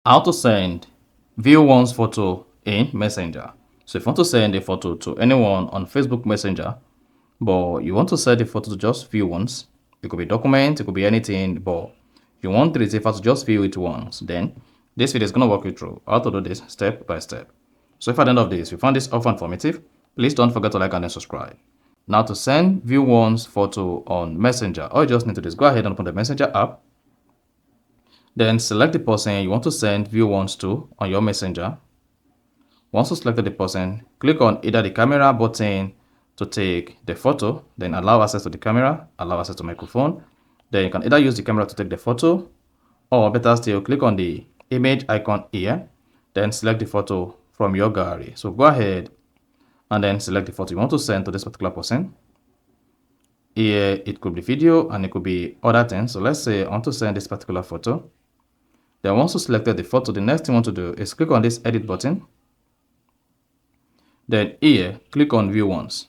How to send view one's photo in Messenger. So if you want to send a photo to anyone on Facebook Messenger, but you want to send the photo to just view once, it could be document, it could be anything, but you want the receiver to just view it once, then this video is going to walk you through how to do this step by step. So if at the end of this you found this often informative, please don't forget to like and then subscribe. Now to send view one's photo on Messenger, all you just need to do is go ahead and open the Messenger app. Then select the person you want to send view ones to on your Messenger. Once you selected the person, click on either the camera button to take the photo, then allow access to the camera, allow access to microphone. Then you can either use the camera to take the photo, or better still, click on the image icon here, then select the photo from your gallery. So go ahead and then select the photo you want to send to this particular person. Here it could be video and it could be other things. So let's say I want to send this particular photo. Then once you selected the photo, the next thing you want to do is click on this edit button. Then here, click on view once.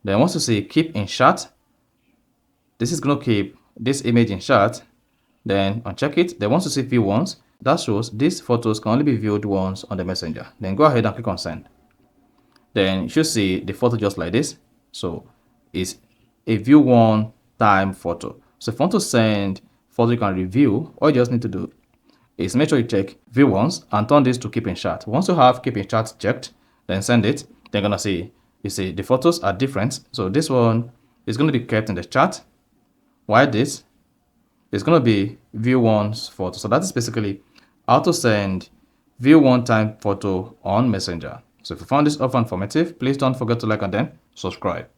Then once you see keep in shot, this is going to keep this image in shot. Then uncheck it. Then once you see view once, that shows these photos can only be viewed once on the Messenger. Then go ahead and click on send. Then you should see the photo just like this. So it's a view one time photo. So if you want to send photo you can review, all you just need to do is make sure you check view once and turn this to keep in shot. Once you have keep in shot checked, then send it. Then you're gonna see, you see the photos are different. So this one is going to be kept in the chat, while this is going to be view one's photo. So that is basically how to send view one time photo on Messenger. So if you found this offer informative, please don't forget to like and then subscribe.